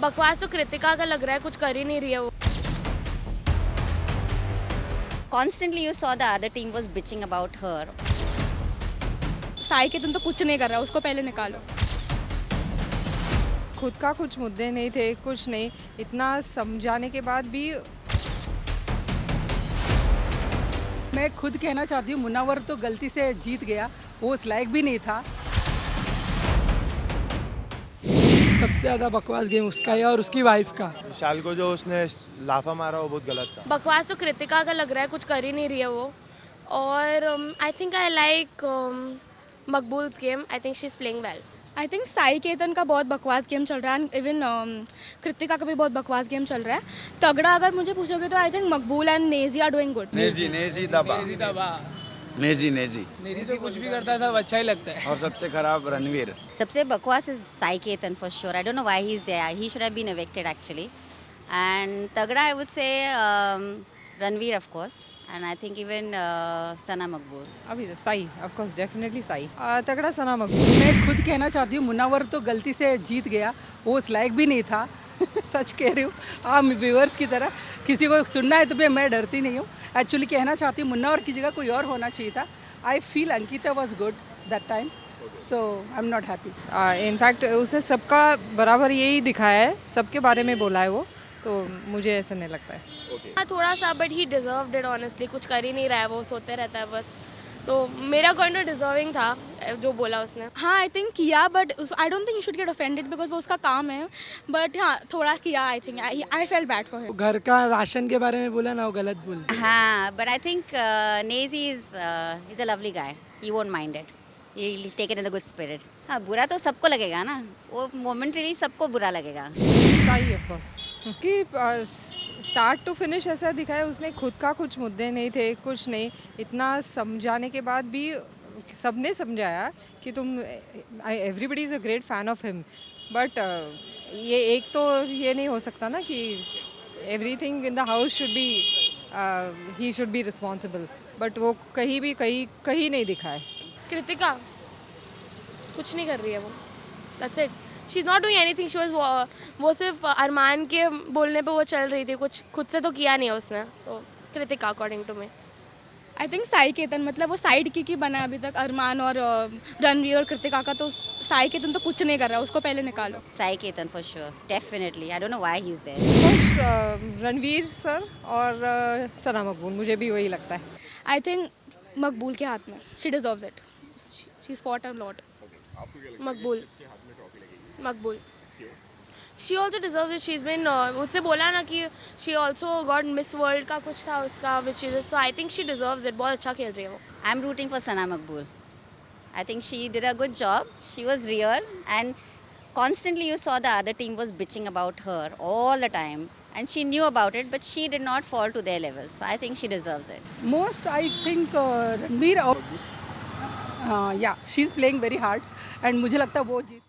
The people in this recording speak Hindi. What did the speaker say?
बकवास तो कृतिका का लग रहा है, कुछ कर ही नहीं रही है वो। Constantly you saw the other team was bitching about her. Sai के तुम तो कुछ नहीं कर रहा, उसको पहले निकालो। खुद का कुछ मुद्दे नहीं थे, कुछ नहीं, इतना समझाने के बाद भी मैं खुद कहना चाहती हूँ मुनव्वर तो गलती से जीत गया, वो उस लायक भी नहीं था। सबसे ज़्यादा बकवास गेम उसका है और उसकी वाइफ का। विशाल को जो उसने लाफा मारा वो बहुत गलत था। बकवास तो कृतिका का लग रहा है, कुछ कर ही नहीं रही है वो। और I think I like Maqbool's game. I think she is playing well. I think Sai Ketan का बहुत बकवास गेम चल रहा है, इवन कृतिका का भी बहुत बकवास गेम चल रहा है। तगड़ा अगर मुझे पूछोगे तो I think Maqbool and Naezy are doing good. Naezy तो कुछ भी करता है सब अच्छा ही लगता है। और सबसे खराब रणवीर। सबसे बकवास is Sai Ketan for sure. I don't know why he's there. He should have been evicted actually. And Tagda I would say Ranveer of course. And I think even Sana Maqbool. अभी तो Sai, of course definitely Sai, तगड़ा सना मकबूल। मैं खुद कहना चाहती हूँ मुनव्वर तो गलती से जीत गया, वो उस लायक भी नहीं था। सच कह रही हूँ, आम व्यूअर्स की तरह किसी को सुनना है तो भी मैं डरती नहीं हूँ। एक्चुअली कहना चाहती हूँ मुन्ना और की जगह कोई और होना चाहिए था। I feel Ankita was good that time, तो I am not happy. In fact उसने सबका बराबर यही दिखाया है, सबके बारे में बोला है वो, तो मुझे ऐसा नहीं लगता है। हाँ थोड़ा सा, but he deserved it honestly. कुछ कर ही नहीं रहा है वो, सोते रहता है बस। तो मेरा अकॉर्डिंग तो डिजर्विंग था जो बोला उसने। हाँ आई थिंक किया, but I don't think you should get offended because वो उसका काम है। बट हाँ थोड़ा किया, आई think I felt bad for him. घर का राशन के बारे में बोला ना, वो गलत बोल। हाँ, but I think Nazi is a lovely guy. He won't mind it. He'll take it in a good spirit. हाँ बुरा तो सबको लगेगा ना, वो मोमेंटली सबको बुरा लगेगा। साई ऑफ कोर्स, कि स्टार्ट टू फिनिश ऐसा दिखाया उसने, खुद का कुछ मुद्दे नहीं थे, कुछ नहीं, इतना समझाने के बाद भी सबने समझाया कि तुम, everybody is a great fan of him, but ये एक तो ये नहीं हो सकता ना कि everything in the house should be, he should be responsible, but वो कहीं नहीं दिखा है। कृतिका कुछ नहीं कर रही है वो, that's it. She is not doing anything. She was वो सिर्फ अरमान के बोलने पे वो चल रही थी, कुछ खुद से तो किया नहीं है उसने। तो Kritika according to me. I think Sai Ketan, मतलब वो साइड की बना है अभी तक अरमान और रणवीर और कृतिका का। तो साई केतन तो कुछ नहीं कर रहा, उसको पहले निकालो। Sai Ketan for sure, definitely. I don't know why he's there. बस रणवीर सर और सना मकबूल, मुझे भी वही लगता है। आई थिंक मकबूल के हाथ में, she deserves it, she is fought a lot. Maqbool she also deserves it. She is been, उससे बोला ना कि she also got Miss World का कुछ था उसका, विच इज, तो I think she deserves it. बहुत अच्छा खेल रही है वो। I'm rooting for Sana Maqbool. I think she did a good job. She was real, and constantly you saw the other team was bitching about her all the time, and she knew about it, but she did not fall to their level. So I think she deserves it. Most I think Ranveer और या she is playing very hard, and मुझे लगता है वो जीत